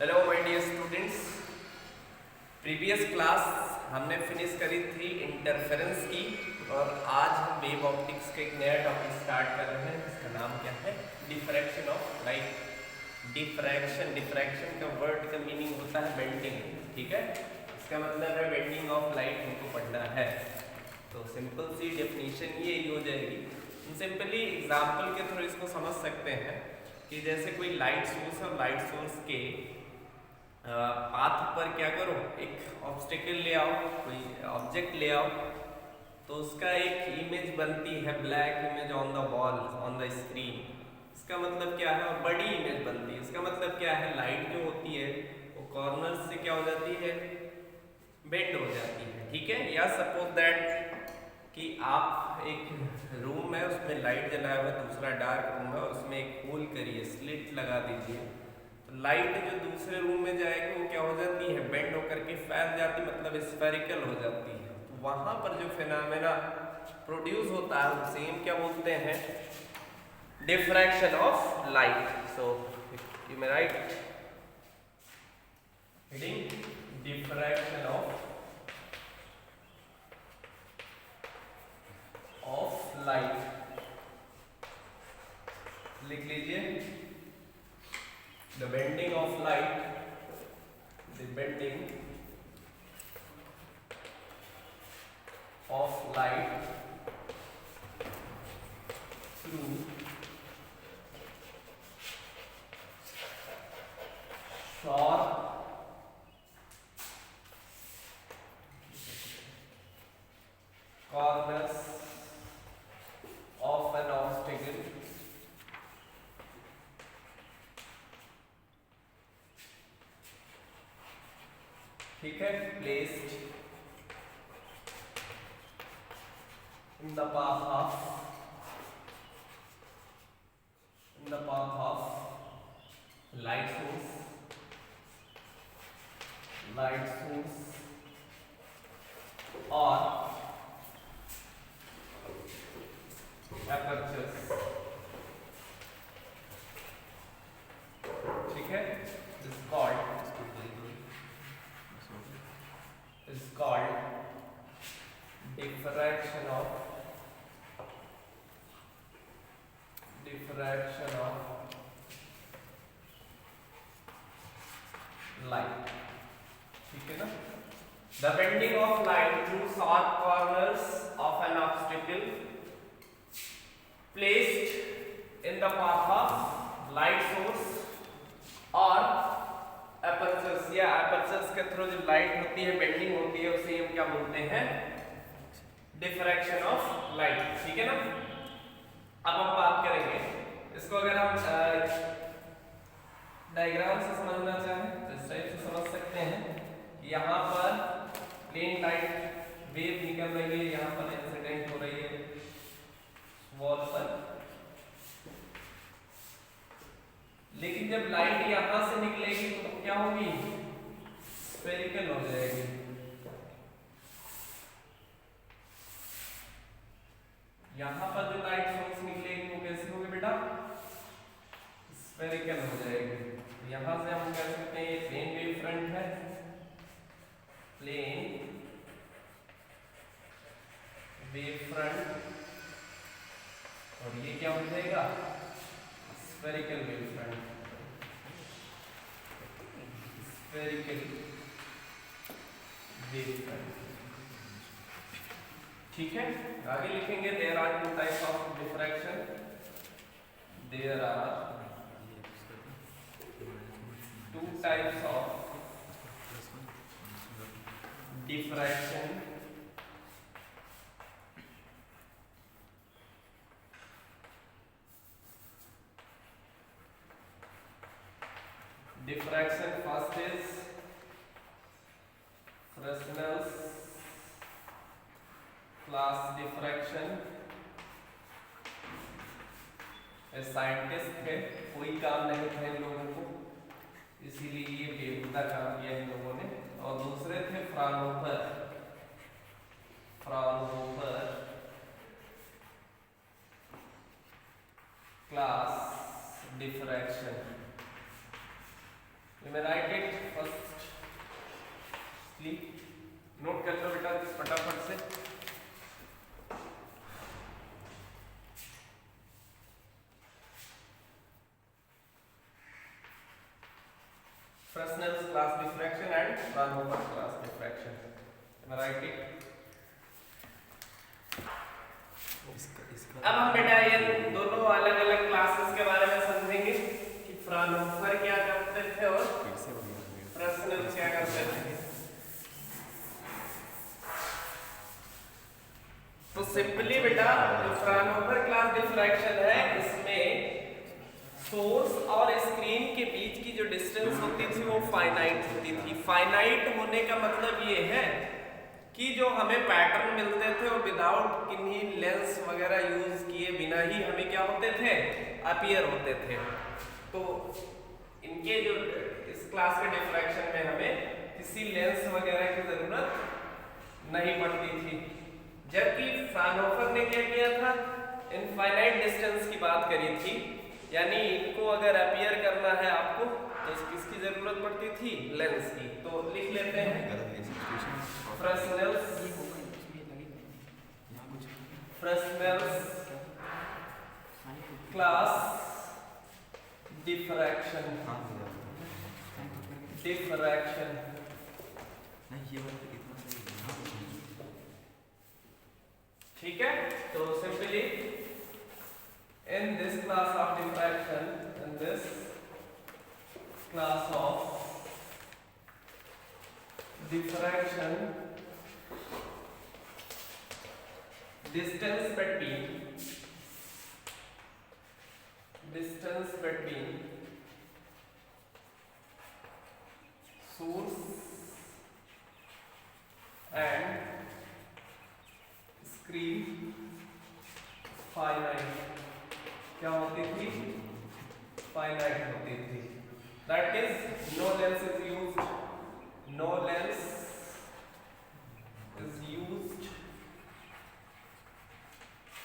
Hello my dear students. Previous class हमने finish करी थी इंटरफेरेंस की और आज हम वेव ऑप्टिक्स का एक नया टॉपिक स्टार्ट कर रहे हैं जिसका नाम क्या है, डिफ्रैक्शन ऑफ लाइट। डिफ्रैक्शन का वर्ड का मीनिंग होता है बेंडिंग, ठीक है। इसका मतलब है बेंडिंग ऑफ लाइट हमको पढ़ना है। तो सिंपल सी डेफिनेशन ये हो जाएगी। सिंपली एग्जाम्पल के थ्रू इसको समझ सकते हैं कि जैसे कोई लाइट सोर्स है और लाइट सोर्स के पाथ पर क्या करो, एक ऑब्स्टिकल ले आओ, कोई ऑब्जेक्ट ले आओ, तो उसका एक इमेज बनती है, black image on the wall on the screen. इसका मतलब क्या है, और बड़ी इमेज बनती है। इसका मतलब क्या है, लाइट जो होती है वो कॉर्नर से क्या हो जाती है, बेंड हो जाती है, ठीक है। या सपोज दैट कि आप एक रूम है, उसमें लाइट जलाया हुआ है, दूसरा डार्क रूम है, उसमें एक होल करिए, स्लिट लगा दीजिए, लाइट जो दूसरे रूम में जाएगी वो क्या हो जाती है, बेंड होकर के फैल जाती है, मतलब स्फेरिकल हो जाती है। तो वहां पर जो फिनोमेना प्रोड्यूस होता है उसे हम क्या बोलते हैं, diffraction of light. So you may right heading diffraction of light, लिख लीजिए। The bending of light, the bending of light through sharp corners of an obstacle ठीक है, placed in the path of light source or apertures, ठीक है। is called diffraction of light, ठीक है ना। The bending of light through sharp corners of an obstacle placed in the path of light source और apertures, या apertures के through जो light होती है, बेंडिंग होती है, उसे हम क्या बोलते हैं, डिफ्रैक्शन ऑफ लाइट, ठीक है ना। अब हम बात करेंगे इसको, अगर हम डायग्राम से समझना चाहें तो इस टाइप से समझ सकते हैं कि यहाँ पर प्लेन लाइट वेव निकल रही है, यहाँ पर इंसिडेंट हो रही है वॉल पर, लेकिन जब लाइट यहाँ से निकलेगी तो क्या होगी, स्फेरिकल हो जाएगी। यहाँ पर जो लाइट सोर्स निकलेगी वो कैसे होगी बेटा, स्फेरिकल हो जाएगी। तो यहाँ से हम कह सकते हैं ये प्लेन वेव फ्रंट है, प्लेन वेव फ्रंट, और ये क्या हो जाएगा, spherical wave front, spherical wave front, ठीक है। आगे लिखेंगे there are two types of diffraction, देयर आर two types of diffraction, first is Fresnel's class diffraction। Scientist है, कोई काम नहीं था इन लोगों को, इसीलिए ये बेहुदा काम किया इन लोगों ने। और दूसरे थे Fraunhofer class diffraction. You may write Fresnel's class diffraction and Fraunhofer class diffraction. Am I right it? अब हम बेटा ये दोनों अलग अलग क्लासेस के बारे में समझेंगे कि फ्राउनहोफर क्या करते थे और फ्रेस्नेल्स क्या करते थे। तो सिंपली बेटा जो फ्राउनहोफर क्लास डिफ्रैक्शन है इसमें सोर्स और स्क्रीन के बीच की जो डिस्टेंस होती थी वो फाइनाइट होती थी। फाइनाइट होने का मतलब ये है कि जो हमें पैटर्न मिलते थे वो विदाउट किन्हीं लेंस वगैरह यूज किए बिना ही हमें क्या होते थे, अपीयर होते थे। तो इनके जो इस क्लास के डिफ्रैक्शन में हमें किसी लेंस वगैरह की जरूरत नहीं पड़ती थी। जबकि फ्राउनहोफर ने क्या किया था, इनफाइनाइट डिस्टेंस की बात करी थी, यानी इनको अगर अपीयर करना है आपको तो किसकी जरूरत पड़ती थी, लेंस की। तो लिख लेते हैं फ्रेस्नेल्स क्लास डिफ्रैक्शन। ठीक है, तो simply in this class of diffraction, distance between source and screen finite क्या होती थी, फाइनाइट होती थी। That is no lens is used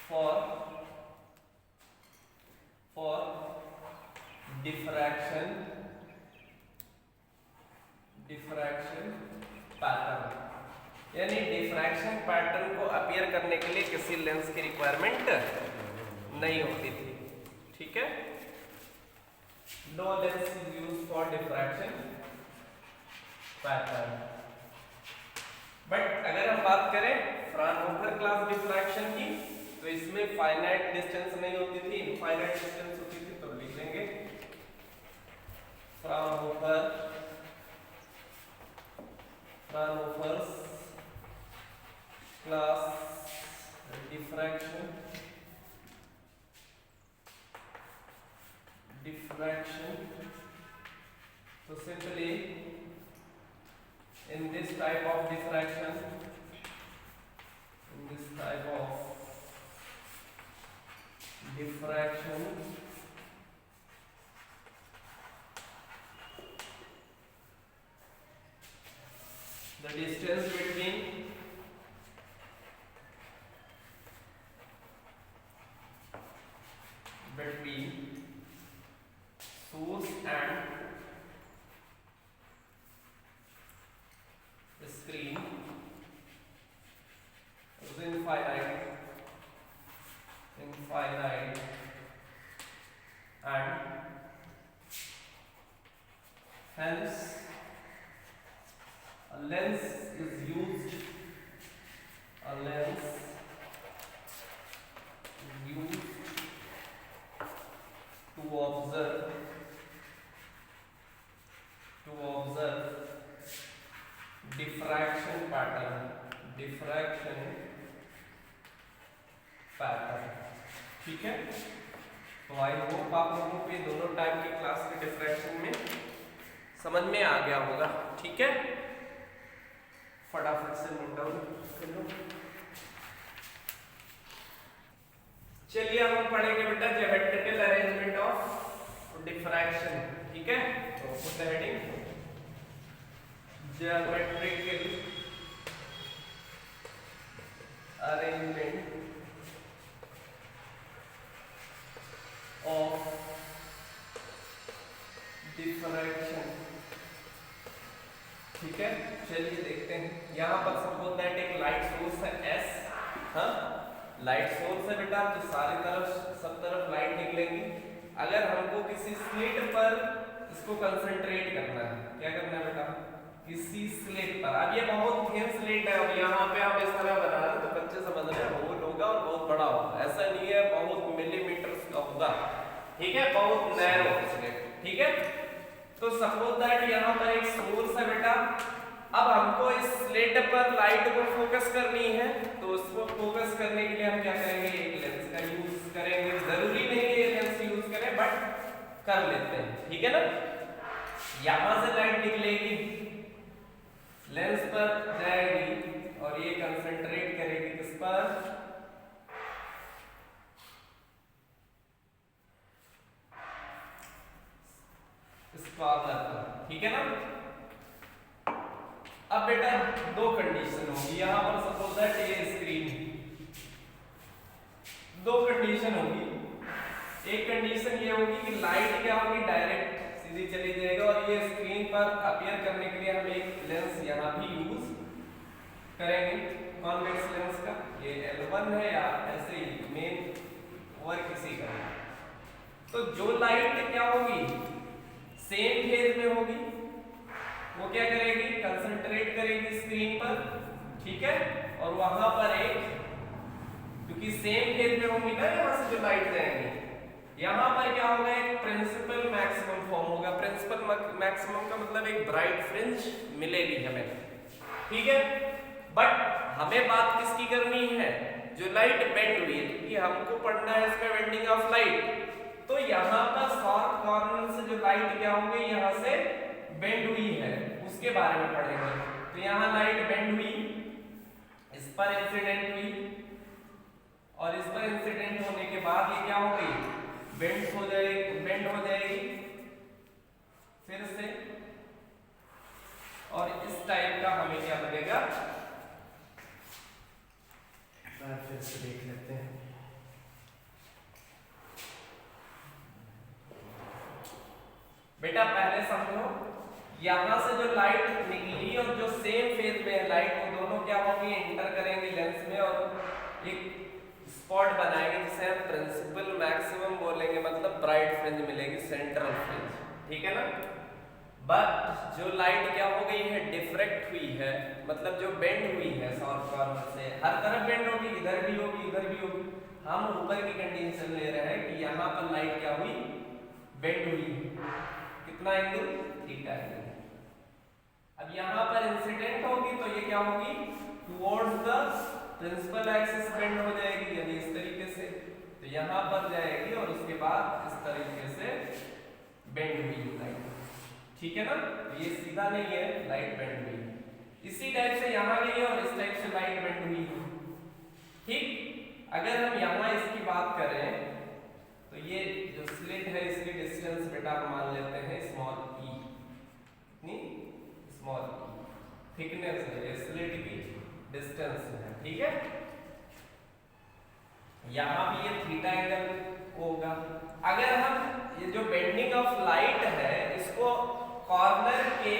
for diffraction pattern, यानी डिफ्रैक्शन पैटर्न को अपीयर करने के लिए किसी लेंस की रिक्वायरमेंट नहीं होती थी। ठीक है, no lens is used for diffraction pattern. But अगर हम बात करें फ्राउनहोफर क्लास डिफ्रैक्शन की तो इसमें फाइनाइट डिस्टेंस नहीं होती थी, इनफाइनाइट डिस्टेंस होती थी। तो लिख लेंगे Fraunhofer's class diffraction so simply in this type of diffraction the distance between source and screen is infinite and hence a lens is used to observe diffraction pattern। ठीक है, तो आई होप आप लोगों को ये दोनों टाइप के class के डिफ्रैक्शन में समझ में आ गया होगा। ठीक है, फटाफट से नोट डाउन कर लो। चलिए अब हम पढ़ेंगे बेटा ज्योमेट्रिकल अरेंजमेंट ऑफ डिफ्रैक्शन। ठीक है, तो put the heading geometrical arrangement of diffraction. ठीक है, चलिए देखते हैं। यहाँ पर सपोज दैट एक लाइट सोर्स है S, हाँ लाइट सोर्स है बेटा, तो सारी तरफ सब तरफ लाइट निकलेगी। अगर हमको किसी स्लिट पर इसको इसको कंसंट्रेट करना है। क्या करना है बेटा, किसी स्लेट पर। अब ये बहुत थिन स्लेट है, अब यहाँ पे हम इस तरह बना रहे हैं तो बच्चे समझ रहे हैं होल होगा और बहुत बड़ा होगा, ऐसा नहीं है, बहुत मिलीमीटर का होगा, ठीक है, बहुत नैरो स्लेट, ठीक है। तो सपोज दैट यहाँ पर एक सोर्स है बेटा, अब हमको इस स्लेट पर लाइट को फोकस करनी है, तो उसको फोकस करने के लिए हम क्या करेंगे, एक लेंस का यूज करेंगे। जरूरी नहीं है ये लेंस यूज करें, बट कर लेते हैं, ठीक है ना। यहां से लाइट निकलेगी, लेंस पर जाएगी और ये कंसंट्रेट करेगी किस पर, इस कॉर्नर पर, ठीक है ना। अब बेटा दो कंडीशन होगी यहां पर, सपोज दैट ये स्क्रीन, दो कंडीशन होगी। एक कंडीशन ये होगी कि लाइट क्या होगी, डायरेक्ट सीधी चली जाएगी, और ये स्क्रीन पर अपीयर करने के लिए हम एक लेंस यहाँ भी यूज करेंगे, कॉन्वेक्स लेंस का, ये L1 है या ऐसे ही मेन और किसी का। तो जो लाइट क्या होगी, सेम फेज में होगी, वो क्या करेगी, कंसंट्रेट करेगी स्क्रीन पर, ठीक है, और वहां पर एक, क्योंकि सेम फेज में होगी ना यहां से जो लाइट जाएंगी, यहां पर क्या होगा, एक प्रिंसिपल मैक्सिमम फॉर्म होगा। प्रिंसिपल मैक्सिमम का मतलब एक ब्राइट फ्रिंज मिलेगी हमें, ठीक है। बट हमें बात किसकी करनी है, जो लाइट बेंड हुई है, क्योंकि हमको पढ़ना है इसमें बेंडिंग ऑफ लाइट। तो यहाँ पर शॉर्ट कॉर्नर से जो लाइट क्या होगी, यहाँ से बेंड हुई है, उसके बारे में पढ़ेंगे। तो यहाँ लाइट बेंड हुई, इस पर इंसिडेंट हुई, और इस पर इंसिडेंट होने के बाद ये क्या हो गई, बेंड हो जाएगी फिर से, और इस टाइप का हमें क्या लगेगा, फिर से देख लेते हैं। बेटा पहले समझो, यहां से जो लाइट निकली और जो सेम फेज में है लाइट, वो दोनों क्या होंगी, इंटर करेंगे लेंस में और एक स्पॉट बनाएंगे जिसे हम प्रिंसिपल मैक्सिमम बोलेंगे, मतलब ब्राइट फ्रिंज मिलेगी, सेंट्रल फ्रिंज, ठीक है ना। बट जो लाइट क्या हो गई है, डिफ्रेक्ट हुई है, मतलब जो बेंड हुई है शॉर्ट कॉर्नर से, हर तरफ बेंड होगी, इधर भी होगी, इधर भी होगी। हम ऊपर की कंडीशन ले रहे हैं कि यहाँ पर लाइट क्या हुई, बेंड हुई, कितना एंगल, थीटा एंगल। अब यहाँ पर इंसिडेंट होगी तो ये क्या होगी, towards the principal axis bend हो जाएगी, यानी इस तरीके से, तो यहाँ पर जाएगी और उसके बाद इस तरीके से बेंड हुई लाइट, ठीक है ना। ये सीधा नहीं है, लाइट बेंड हुई, इसी टाइप से यहाँ गई और इस टाइप से लाइट बेंड हुई, ठीक। अगर हम यहाँ इसकी बात करें तो ये जो स्लिट है इसकी डिस्टेंस बेटा हम मान लेते हैं स्मॉल e, इतनी स्मॉल e थिकनेस है, ये स्लिट की डिस्टेंस है, ठीक है। यहाँ भी ये थीटा एंगल होगा। अगर हम ये जो बेंडिंग ऑफ लाइट है इसको कॉर्नर के,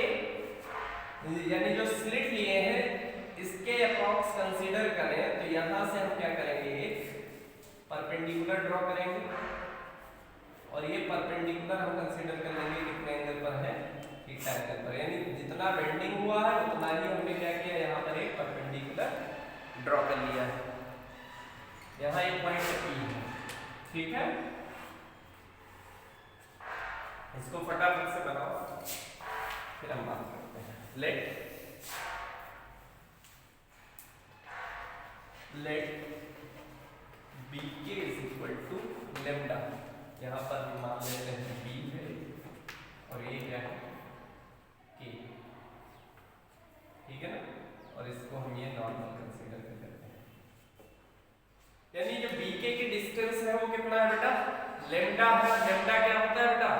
यानी जो स्लिट लिए हैं इसके अप्रॉक्स कंसीडर करें, तो यहाँ से हम क्या करेंगे, एक परपेंडिकुलर ड्रॉ करेंगे, और ये परपेंडिकुलर हम कंसीडर कर लेंगे कितने एंगल पर है, थीटा एंगल पर, यानी जितना बेंडिंग हुआ है उतना ही हमने क्या किया, यहाँ पर एक परपेंडिकुलर ड्रॉ कर लिया है। यहाँ एक पॉइंट P है, ठीक है। इसको फटाफट से बनाओ, फिर हम बात करते हैं। Let BK is equal to lambda, यहाँ पर हम मान लेते हैं B है और ये क्या है K, ठीक है ना, और इसको हम ये नॉर्मल कंसीडर कर लेते हैं। यानी जो BK की डिस्टेंस है वो कितना है बेटा, लेमडा है। लेमडा क्या होता है बेटा,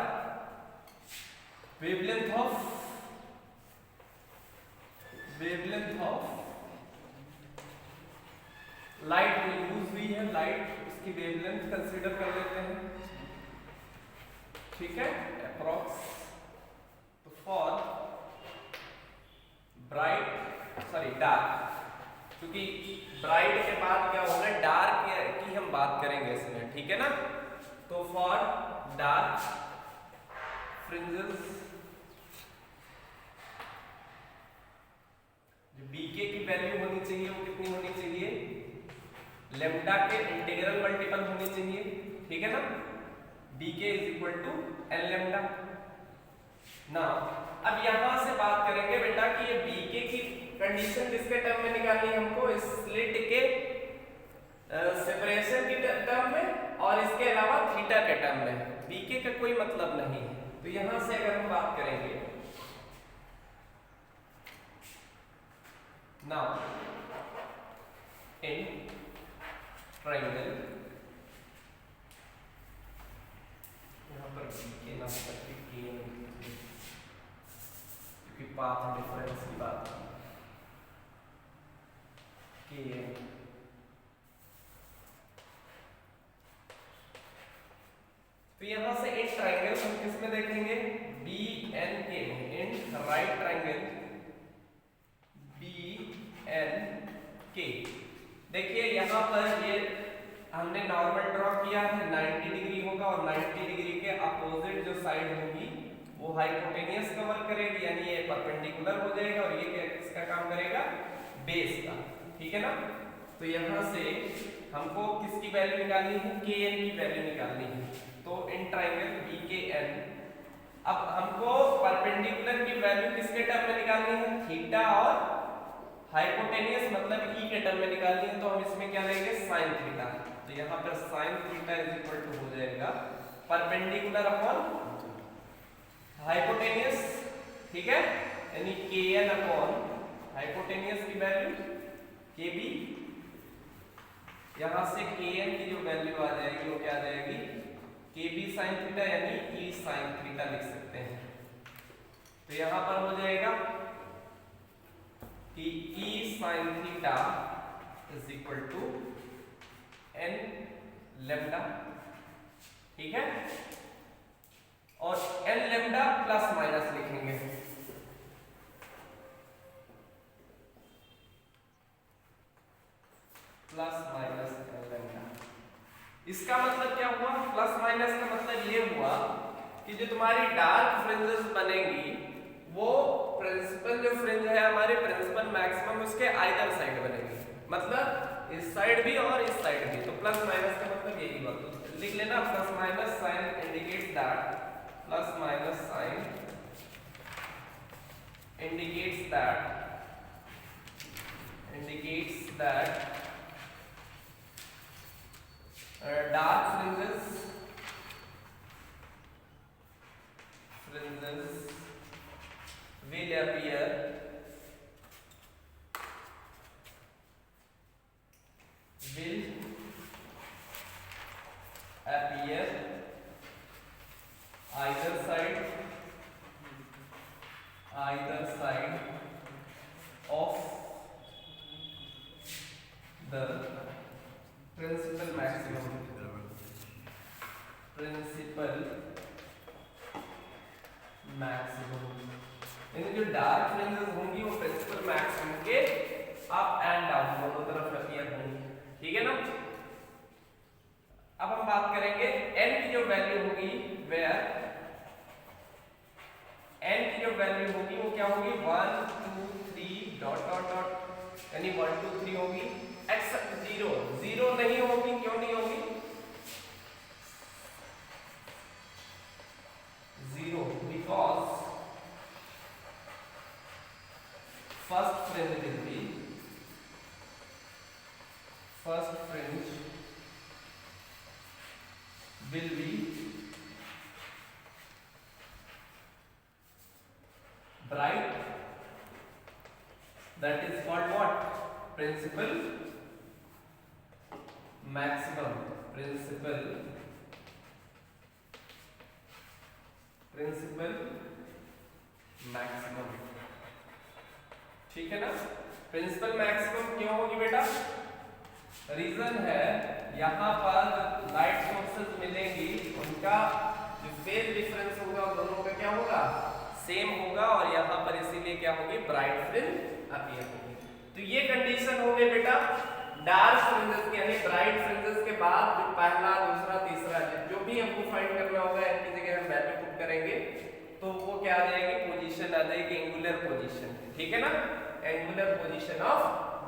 वेवलेंथ ऑफ लाइट में यूज हुई है, लाइट उसकी वेवलेंथ कंसीडर कर लेते हैं, ठीक है, अप्रॉक्स। तो फॉर डार्क, क्योंकि ब्राइट के बाद क्या होगा, डार्क की हम बात करेंगे इसमें, ठीक है ना। तो फॉर डार्क फ्रिंजेस जो बीके की वैल्यू होनी चाहिए वो कितनी होनी चाहिए, लेम्डा के इंटीग्रल मल्टीपल होनी चाहिए, ठीक है ना। BK is equal to L lambda. ना अब यहां से बात करेंगे बेटा कि ये बीके की कंडीशन किसके टर्म में निकालनी है हमको, स्लिट के सेपरेशन के टर्म में और इसके अलावा थीटा के टर्म में। बीके का कोई मतलब नहीं है। तो यहां से अगर हम बात करेंगे नाउ इन ट्रायंगल, यहां पर बीके नाम करके क्योंकि पाथ डिफरेंस की बात की तो यहां से इन ट्रायंगल हम किस में देखेंगे, बी एन के में, in right triangle B N K. देखिए यहां पर ये हमने नॉर्मल ड्रॉ किया है, 90 डिग्री होगा और 90 डिग्री के अपोजिट जो साइड होगी वो हाइपोटेनियस कवर करेगी, यानी ये परपेंडिकुलर हो जाएगा और ये किसका काम करेगा, बेस का, ठीक है ना। तो यहां से हमको किसकी वैल्यू निकालनी है, के एन की वैल्यू निकालनी है। तो इन ट्रायंगल बी के एन, अब हमको परपेंडिकुलर की वैल्यू किसके टर्म में निकालनी है, थीटा और हाइपोटेनियस मतलब ई के टर्म में निकालनी है। तो हम इसमें क्या लेंगे, साइन थीटा। तो यहाँ पर sine theta is equal to हो जाएगा परपेंडिकुलर अपॉन हाइपोटेनियस, ठीक है, यानी के एन अपॉन हाइपोटेनियस की वैल्यू के बी। यहां से के एन की जो वैल्यू आ जाएगी वो क्या आ जाएगी, के बी साइन थीटा, यानी ई साइन थीटा लिख सकते हैं। तो यहां पर हो जाएगा कि E sine theta is equal to N lambda, ठीक है, और एन लेम्डा प्लस माइनस लिखेंगे, प्लस माइनस एन लेम्डा। इसका मतलब क्या हुआ, प्लस माइनस का मतलब ये हुआ कि जो तुम्हारी डार्क फ्रिंजेस बनेगी वो प्रिंसिपल जो फ्रिंज है हमारे प्रिंसिपल मैक्सिमम उसके आइदर साइड बनेगी, मतलब इस साइड भी और इस साइड भी। तो प्लस माइनस का मतलब यही बात लिख लेना, plus minus sign indicates that, plus minus sign indicates that dark fringes will appear either side of the principal maximum, यानी जो डार्क फ्रिंजेस होंगी वो प्रिंसिपल मैक्सिमम के अप एंड डाउन दोनों तरफ अपीयर होंगी, ठीक है ना। अब हम बात करेंगे n की जो वैल्यू होगी, वेयर n की जो वैल्यू होगी वो क्या होगी, 1 2 3 डॉट डॉट डॉट, यानी 1 2 3 होगी, एक्सेप्ट 0 0 नहीं होगी। क्यों नहीं होगी, 0 because first fringe will be bright, that is called what, principal maximum, ठीक है ना। प्रिंसिपल मैक्सिमम क्यों होगी बेटा, रीजन है यहाँ पर लाइट सोर्सेज मिलेंगी उनका जो फेज डिफरेंस होगा दोनों का क्या होगा, सेम होगा, और यहाँ पर इसीलिए क्या होगी, ब्राइट फ्रिंज अपीयर होगी। तो ये कंडीशन हो गई बेटा डार्क फ्रिंजेस यानी ब्राइट फ्रिंजेस के बाद जो पहला दूसरा तीसरा जो भी हमको फाइंड करना होगा इनकी जगह हम वैल्यू पुट करेंगे क्या आ जाएगी, पोजीशन आ जाएगी एंगुलर पोजीशन, ठीक है ना, angular position of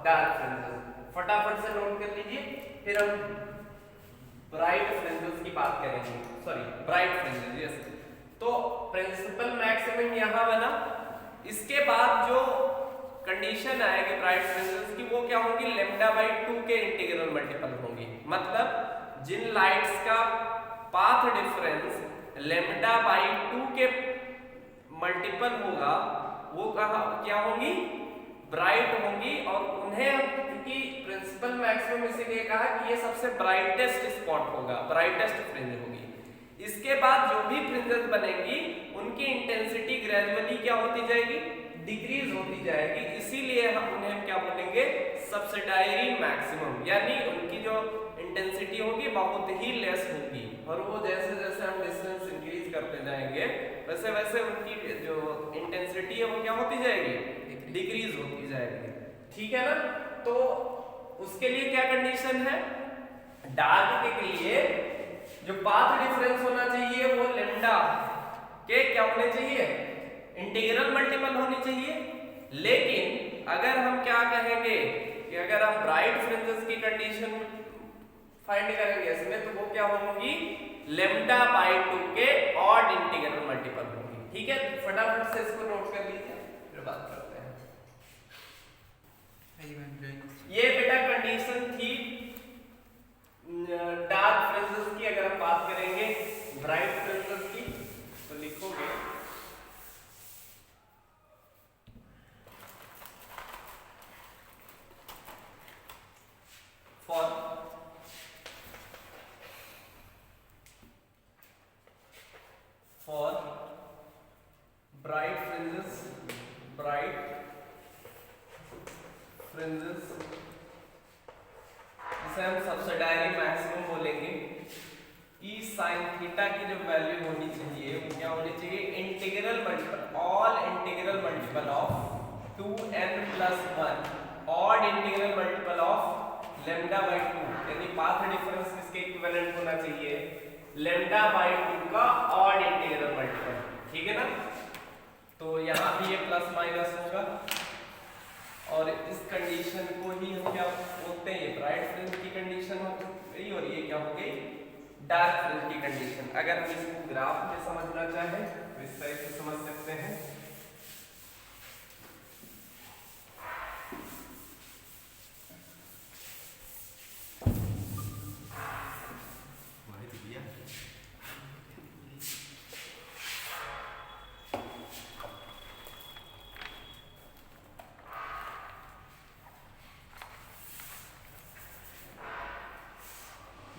dark fringes. फटाफट से नोट कर लीजिए, फिर हम ब्राइट फ्रिंजेस की बात करेंगे, सॉरी ब्राइट फ्रिंजेस, यस। तो प्रिंसिपल मैक्सिमम यहां बना, इसके बाद जो कंडीशन आएगी ब्राइट फ्रिंजेस की, वो क्या होगी, λ/2 के इंटीग्रल मल्टीपल होंगी। मतलब जिन लाइट्स का पाथ डिफरेंस λ/2 के मल्टीपल होगा, वो क्या होंगी, ब्राइट होंगी। और उन्हें, क्योंकि प्रिंसिपल मैक्सिमम इसीलिए कहा कि ये सबसे ब्राइटेस्ट स्पॉट होगा, ब्राइटेस्ट फ्रिंज होगी। इसके बाद जो भी फ्रिंजेस बनेंगी उनकी इंटेंसिटी ग्रेजुअली क्या होती जाएगी, डिक्रीज होती जाएगी। इसीलिए हम उन्हें क्या बोलेंगे, सब्सिडायरी मैक्सिमम, यानी उनकी जो इंटेंसिटी होगी बहुत ही लेस होगी। और वो जैसे जैसे हम डिस्टेंस इंक्रीज करते जाएंगे वैसे वैसे उनकी जो इंटेंसिटी है वो क्या होती जाएगी, डिक्रीज होती जाएगी, ठीक है ना। तो उसके लिए क्या कंडीशन है, डार्क के लिए जो पाथ डिफरेंस होना चाहिए वो लैम्डा के क्या होने चाहिए, इंटीग्रल मल्टीपल होनी चाहिए। लेकिन अगर हम क्या कहेंगे कि अगर हम ब्राइट फ्रिंजेस की कंडीशन फाइंड करेंगे इसमें, तो वो क्या होंगी, λ/2 के ऑड इंटीग्रल मल्टीपल होंगी, ठीक है। फटाफट से इसको नोट कर लीजिए, फिर बात करते हैं। ये बेटा कंडीशन थी डार्क फ्रिंजेस की। अगर हम बात करेंगे ब्राइट फ्रिंजेस की, तो लिखोगे for bright fringes जिसे हम सब्सिडायरी मैक्सिमम बोलेंगे, ई साइन थीटा की जो वैल्यू होनी चाहिए वो क्या होनी चाहिए, integral multiple, all integral multiple of 2n+1 odd integral multiple of λ/2, यानी पाथ डिफरेंस किसके इक्विवेलेंट होना चाहिए, λ/2 का ऑड इंटीग्रल मल्टीपल, ठीक है ना। तो यहाँ भी ये प्लस माइनस होगा, और इस कंडीशन को ही हम क्या बोलते हैं, ब्राइट फ्रिंज की कंडीशन हो गई, और ये क्या हो गई, डार्क फ्रिंज की कंडीशन। अगर हम इसको ग्राफ में समझना चाहें तो इस तरह से समझ सकते हैं।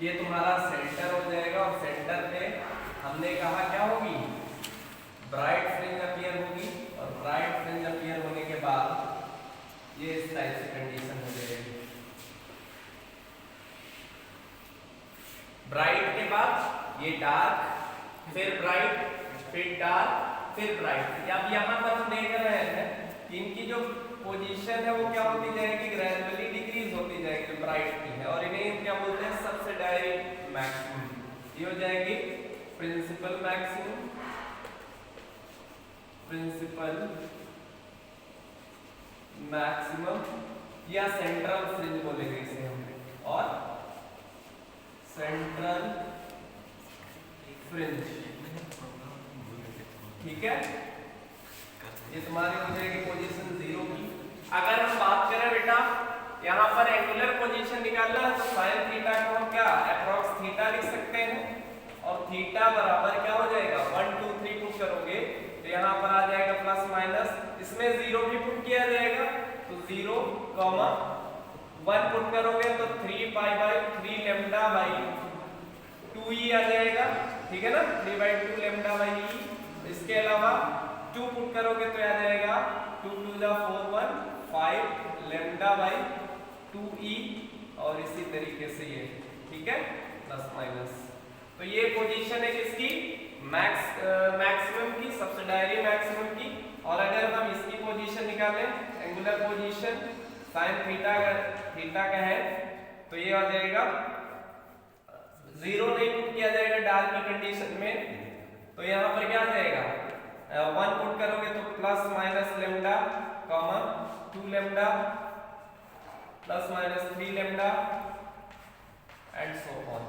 ये तुम्हारा सेंटर हो जाएगा, और सेंटर पे हमने कहा क्या होगी, ब्राइट फ्रिंज अपीयर होगी, और ब्राइट फ्रिंज अपीयर होने के बाद ये इस टाइप से कंडीशन हो जाएगी। ब्राइट के बाद ये डार्क, फिर ब्राइट, फिर डार्क, फिर ब्राइट। अब यहाँ पर हम देख रहे हैं कि इनकी जो पोजीशन है वो क्या होती जाएगी, ग्रेजुअली डिक्रीज होती जाएगी, ब्राइट की है, और इन्हें क्या बोलते हैं, सब्सिडायरी मैक्सिमम। ये हो जाएगी प्रिंसिपल मैक्सिमम, प्रिंसिपल मैक्सिमम, या सेंट्रल फ्रिंज बोलेंगे इसे हम, और सेंट्रल फ्रिंज, ठीक है। ये तुम्हारी हो जाएगी पोजीशन 0 की। अगर हम बात करें बेटा यहाँ पर एंगुलर पोजीशन निकालना है, तो साइन थीटा को हम क्या अप्रॉक्स थीटा लिख सकते हैं, और थीटा बराबर क्या हो जाएगा, 1 2 3 पुट करोगे तो यहाँ पर आ जाएगा प्लस माइनस, इसमें 0 भी पुट किया जाएगा, तो 0, 1 पुट करोगे तो 3π/3 λ/2e आ जाएगा, ठीक है ना, 3/2 λ/e। इसके अलावा 2 पुट करोगे तो आ जाएगा 2 2 4 1 5 λ/2e, और इसी तरीके से ये, ठीक है, प्लस माइनस। तो ये पोजीशन है किसकी, मैक्सिमम की, सब्सिडायरी मैक्सिमम की। और अगर हम इसकी पोजीशन निकालें, एंगुलर पोजीशन साइन थीटा का है, तो ये आ जाएगा 0 नहीं पुट किया जाएगा डार्क की कंडीशन में, तो यहाँ पर क्या आ जाएगा, 1 plus minus 3 lambda and so on.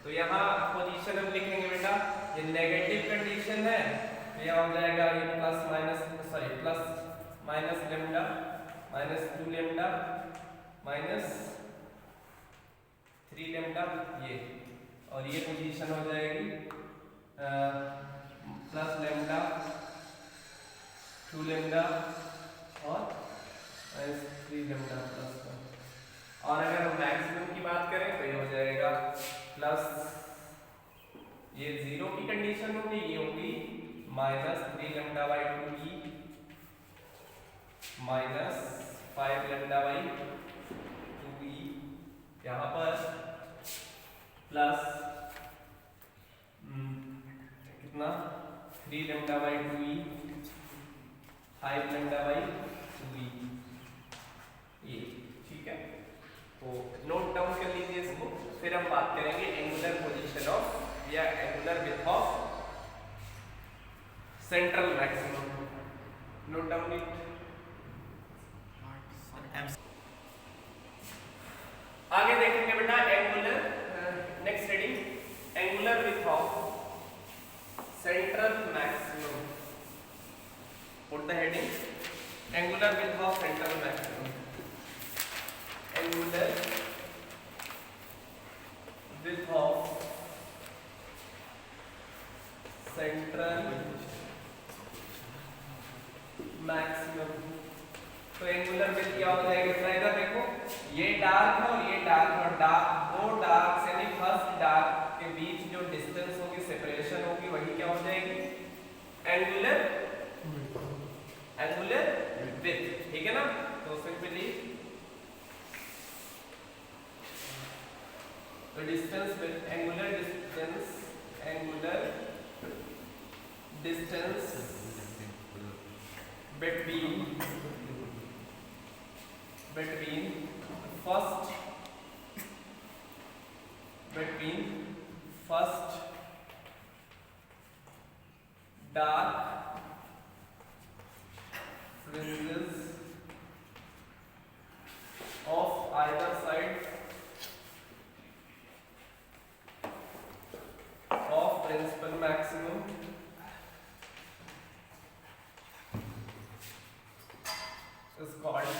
तो यहाँ पोजीशन हम लिखेंगे बेटा, ये नेगेटिव कंडीशन है तो यहाँ हो जाएगा ये plus minus lambda minus 2 lambda minus 3 lambda ये, और ये पोजीशन हो जाएगी प्लस लेमडा 2 लेमडा और माइनस 3 लेमडा प्लस 1। और अगर हम मैक्सिमम की बात करें तो ये हो जाएगा प्लस, ये 0 की कंडीशन होगी, ये होगी minus 3 lambda by 2 E minus 5 lambda by 2 ई, यहाँ पर प्लस कितना 3 lambda by 2 E 5 lambda by 2 ई, ये ठीक है। तो नोट डाउन कर लीजिए इसको, फिर हम बात करेंगे एंगुलर पोजीशन ऑफ या angular width of central maximum. Note down it. आगे देखेंगे बेटा angular, next heading angular width of central maximum. Put the heading angular width of central maximum. Angular width of central maximum. तो angular width क्या हो जाएगा, इधर देखो ये डार्क है और ये डार्क है, और दो डार्क से यानी फर्स्ट डार्क के बीच जो डिस्टेंस होगी, सेपरेशन होगी, वही क्या हो जाएगी एंगुलर विड्थ, ठीक है ना। तो सिंपली तो distance with angular distance between first dark fringes of either side of principal maximum is called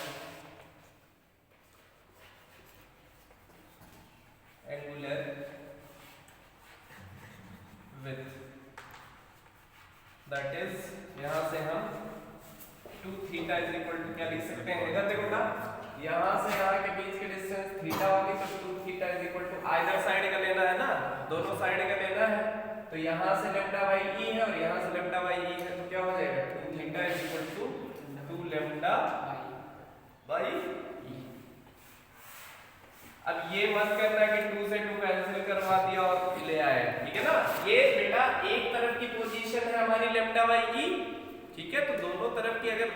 angular width, that is यहाँ से हम 2 थीटा इज इक्वल टू क्या लिख सकते हैं, इधर देखो ना, यहाँ से यहाँ के बीच के डिस्टेंस थीटा होगी, तो 2 theta is equal to either side का लेना है ना, दोनों साइड का लेना है। तो यहाँ से लेम्डा बाई ई है और यहाँ से लेम्डा बाई ई है, तो क्या हो जाएगा 2 theta is equal to 2 lambda by E. अब ये मत करना कि 2 से 2 कैंसिल करवा दिया और ले आए, ठीक है ना। ये बेटा एक तरफ की पोजीशन है हमारी लेम्डा बाई ई, ठीक है। तो दोनों तरफ की अगर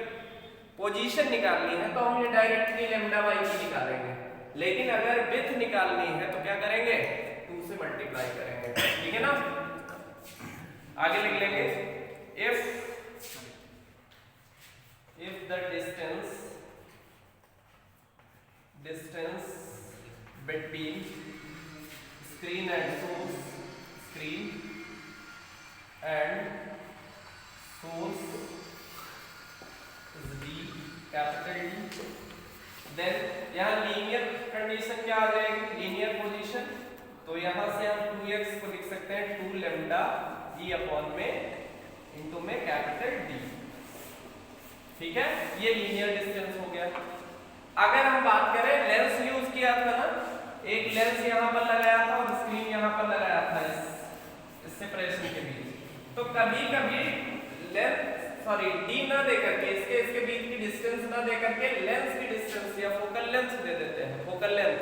पोजीशन निकालनी है तो हम ये डायरेक्टली लेम्डा बाई ई निकालेंगे, लेकिन अगर विड्थ निकालनी है तो क्या करेंगे 2 से मल्टीप्लाई करेंगे, ठीक है ना। आगे लिख लेंगे if the distance between screen and source is D, capital D, then यहाँ लीनियर कंडीशन क्या आ जाएगी, लीनियर पोजीशन। तो यहाँ से हम 2x को लिख सकते हैं 2 लेम्डा ई अपॉन में इनटू में कैपिटल D, ठीक है। ये लीनियर डिस्टेंस हो गया। अगर हम बात करें लेंस यूज किया था ना, एक लेंस यहाँ पर लगाया था और स्क्रीन यहाँ पर लगाया था इस सेपरेशन के बीच, तो कभी कभी डी ना दे करके इसके बीच की डिस्टेंस ना दे करके लेंस की डिस्टेंस या फोकल लेंथ दे देते हैं, फोकल लेंथ।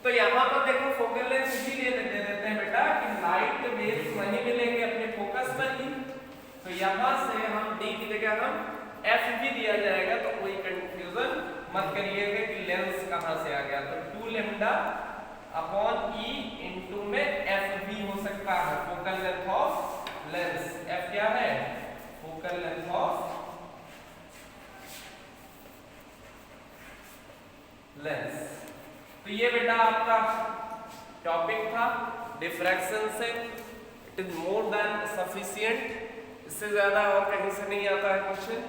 तो यहाँ पर देखो फोकल लेंथ इसीलिए दे देते हैं बेटा कि लाइट के वेव्स वहीं मिलेंगे अपने फोकस पर ही। तो यहाँ से हम डी की जगह हम एफ भी दिया जाएगा, तो कोई कंफ्यूजन मत करिएगा कि लेंस कहाँ से आ गया। तो 2 लेम्डा अपॉन ई इनटू में एफ भी हो सकता है, focal length of lens. F क्या है, फोकल लेंथ ऑफ लेंस। तो ये बेटा आपका टॉपिक था डिफ्रैक्शन से, it is more than sufficient, इससे ज्यादा और कहीं से नहीं आता है क्वेश्चन,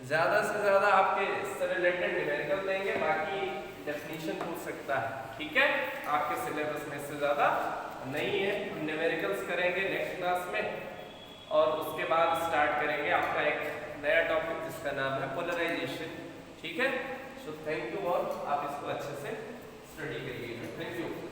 ज्यादा से ज्यादा आपके इससे रिलेटेड न्यूमेरिकल देंगे, बाकी डेफिनेशन पूछ सकता है, ठीक है, आपके सिलेबस में इससे ज्यादा नहीं है। हम न्यूमेरिकल्स करेंगे नेक्स्ट क्लास में और उसके बाद स्टार्ट करेंगे आपका एक नया टॉपिक जिसका नाम है पोलराइजेशन, ठीक है। सो थैंक यू ऑल, आप इसको अच्छे से स्टडी करिएगा, थैंक यू।